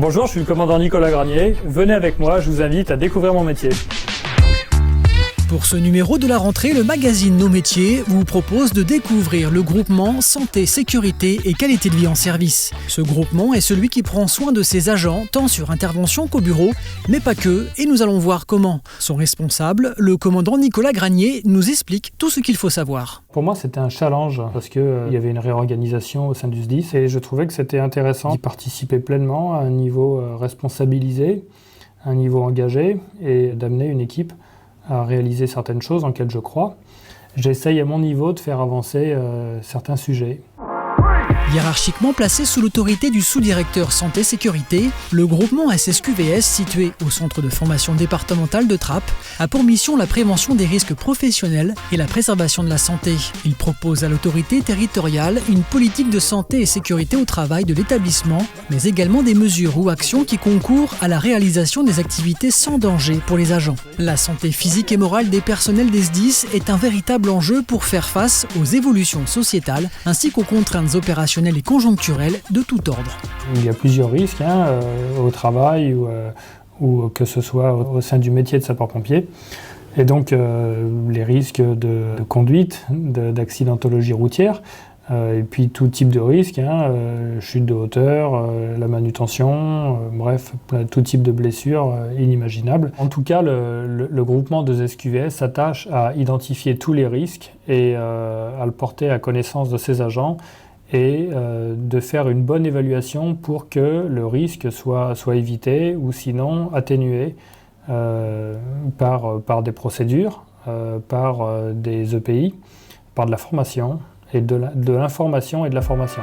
Bonjour, je suis le commandant Nicolas Granier. Venez avec moi, je vous invite à découvrir mon métier. Pour ce numéro de la rentrée, le magazine Nos Métiers vous propose de découvrir le groupement Santé, Sécurité et Qualité de vie en service. Ce groupement est celui qui prend soin de ses agents, tant sur intervention qu'au bureau, mais pas que, et nous allons voir comment. Son responsable, le commandant Nicolas Granier, nous explique tout ce qu'il faut savoir. Pour moi, c'était un challenge parce qu'il y avait une réorganisation au sein du SDIS et je trouvais que c'était intéressant d'y participer pleinement à un niveau responsabilisé, à un niveau engagé et d'amener une équipe à réaliser certaines choses dans lesquelles je crois. J'essaye à mon niveau de faire avancer certains sujets. Hiérarchiquement placé sous l'autorité du sous-directeur santé-sécurité, le groupement SSQVS, situé au centre de formation départemental de Trappes, a pour mission la prévention des risques professionnels et la préservation de la santé. Il propose à l'autorité territoriale une politique de santé et sécurité au travail de l'établissement, mais également des mesures ou actions qui concourent à la réalisation des activités sans danger pour les agents. La santé physique et morale des personnels des SDIS est un véritable enjeu pour faire face aux évolutions sociétales ainsi qu'aux contraintes opérationnelles et conjoncturelles de tout ordre. Il y a plusieurs risques au travail ou que ce soit au sein du métier de sapeur-pompier. Et donc les risques de conduite, d'accidentologie routière, et puis tout type de risque, chute de hauteur, la manutention, bref, tout type de blessures inimaginables. En tout cas, le groupement de SQVS s'attache à identifier tous les risques et à le porter à connaissance de ses agents et de faire une bonne évaluation pour que le risque soit évité ou sinon atténué par des procédures, par des EPI, par de la formation et de l'information et de la formation.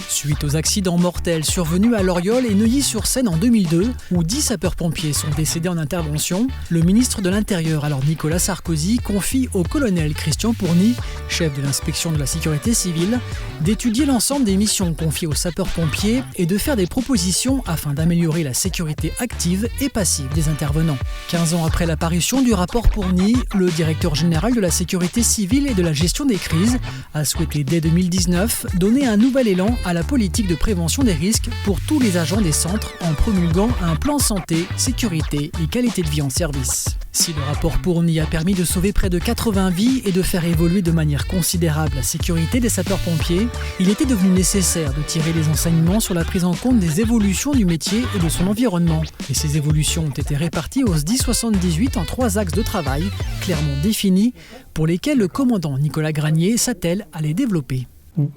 Suite aux accidents mortels survenus à Loriol et Neuilly-sur-Seine en 2002, où 10 sapeurs-pompiers sont décédés en intervention, le ministre de l'Intérieur, alors Nicolas Sarkozy, confie au colonel Christian Pourny, chef de l'inspection de la sécurité civile, d'étudier l'ensemble des missions confiées aux sapeurs-pompiers et de faire des propositions afin d'améliorer la sécurité active et passive des intervenants. 15 ans après l'apparition du rapport Pourny, le directeur général de la sécurité civile et de la gestion des crises a souhaité dès 2019 donner un nouvel élan à la politique de prévention des risques pour tous les agents des centres en promulguant un plan santé, sécurité et qualité de vie en service. Si le rapport Pourny a permis de sauver près de 80 vies et de faire évoluer de manière considérable la sécurité des sapeurs-pompiers, il était devenu nécessaire de tirer les enseignements sur la prise en compte des évolutions du métier et de son environnement. Et ces évolutions ont été réparties au SDIS 78 en 3 axes de travail clairement définis pour lesquels le commandant Nicolas Granier s'attelle à les développer.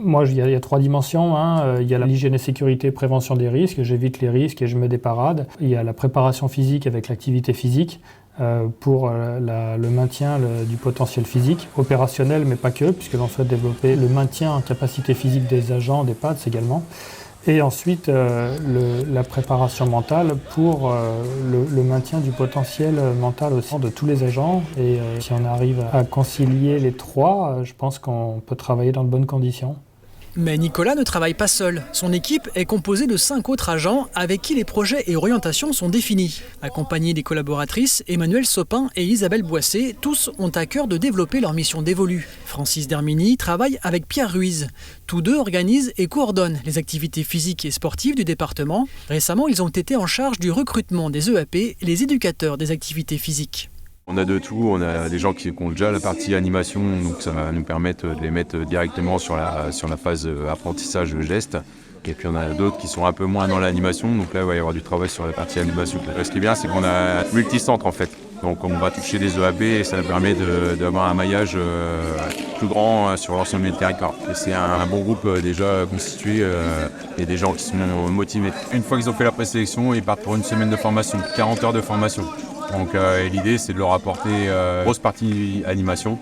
Moi, il y a 3 dimensions. Il y a l'hygiène et sécurité, prévention des risques, j'évite les risques et je mets des parades. Il y a la préparation physique avec l'activité physique pour le maintien du potentiel physique, opérationnel mais pas que, puisque l'on souhaite développer le maintien en capacité physique des agents, des PADS également. Et ensuite, la préparation mentale pour le maintien du potentiel mental aussi de tous les agents. Et si on arrive à concilier les 3, je pense qu'on peut travailler dans de bonnes conditions. Mais Nicolas ne travaille pas seul. Son équipe est composée de 5 autres agents avec qui les projets et orientations sont définis. Accompagnés des collaboratrices, Emmanuel Sopin et Isabelle Boissé, tous ont à cœur de développer leur mission d'évolu. Francis Dermini travaille avec Pierre Ruiz. Tous deux organisent et coordonnent les activités physiques et sportives du département. Récemment, ils ont été en charge du recrutement des EAP, les éducateurs des activités physiques. On a de tout, on a des gens qui ont déjà la partie animation, donc ça va nous permettre de les mettre directement sur la phase apprentissage de gestes. Et puis on a d'autres qui sont un peu moins dans l'animation, donc là il va y avoir du travail sur la partie animation. Ce qui est bien, c'est qu'on a multicentre en fait. Donc on va toucher des EAP et ça permet d'avoir un maillage plus grand sur l'ensemble du territoire. Et c'est un bon groupe déjà constitué et des gens qui sont motivés. Une fois qu'ils ont fait la présélection, ils partent pour une semaine de formation, 40 heures de formation. Donc l'idée c'est de leur apporter une grosse partie animation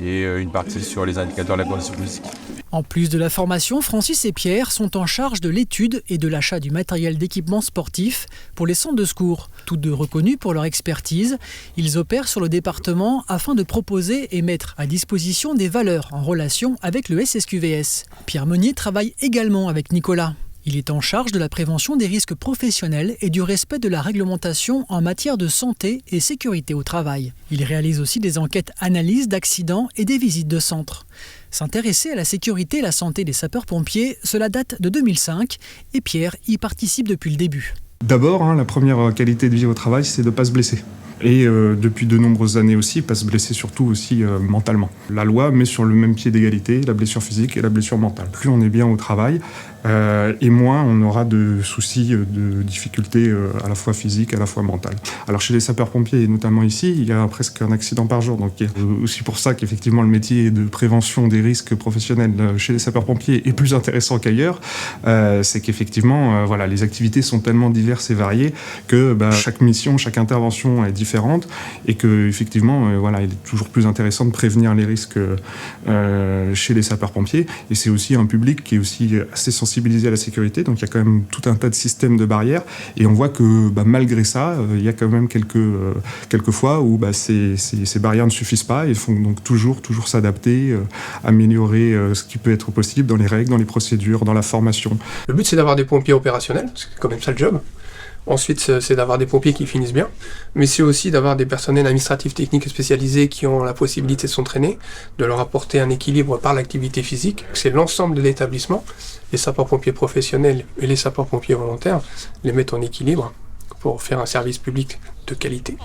et une partie sur les indicateurs de la condition physique. En plus de la formation, Francis et Pierre sont en charge de l'étude et de l'achat du matériel d'équipement sportif pour les centres de secours. Tous deux reconnus pour leur expertise, ils opèrent sur le département afin de proposer et mettre à disposition des valeurs en relation avec le SSQVS. Pierre Meunier travaille également avec Nicolas. Il est en charge de la prévention des risques professionnels et du respect de la réglementation en matière de santé et sécurité au travail. Il réalise aussi des enquêtes analyses d'accidents et des visites de centres. S'intéresser à la sécurité et la santé des sapeurs-pompiers, cela date de 2005 et Pierre y participe depuis le début. D'abord, la première qualité de vie au travail, c'est de ne pas se blesser. Et depuis de nombreuses années aussi, pas se blesser surtout aussi mentalement. La loi met sur le même pied d'égalité la blessure physique et la blessure mentale. Plus on est bien au travail, et moins on aura de soucis, de difficultés à la fois physiques, à la fois mentales. Alors chez les sapeurs-pompiers, et notamment ici, il y a presque un accident par jour. Donc c'est aussi pour ça qu'effectivement le métier de prévention des risques professionnels chez les sapeurs-pompiers est plus intéressant qu'ailleurs. C'est qu'effectivement, les activités sont tellement diverses et variées que chaque mission, chaque intervention est différente et que effectivement, il est toujours plus intéressant de prévenir les risques chez les sapeurs-pompiers. Et c'est aussi un public qui est aussi assez sensibilisé à la sécurité, donc il y a quand même tout un tas de systèmes de barrières, et on voit que malgré ça, il y a quand même quelques fois où ces barrières ne suffisent pas, et il faut donc toujours s'adapter, améliorer ce qui peut être possible dans les règles, dans les procédures, dans la formation. Le but, c'est d'avoir des pompiers opérationnels, c'est quand même ça le job. Ensuite, c'est d'avoir des pompiers qui finissent bien, mais c'est aussi d'avoir des personnels administratifs, techniques et spécialisés qui ont la possibilité de s'entraîner, de leur apporter un équilibre par l'activité physique. C'est l'ensemble de l'établissement. Les sapeurs-pompiers professionnels et les sapeurs-pompiers volontaires les mettent en équilibre pour faire un service public de qualité.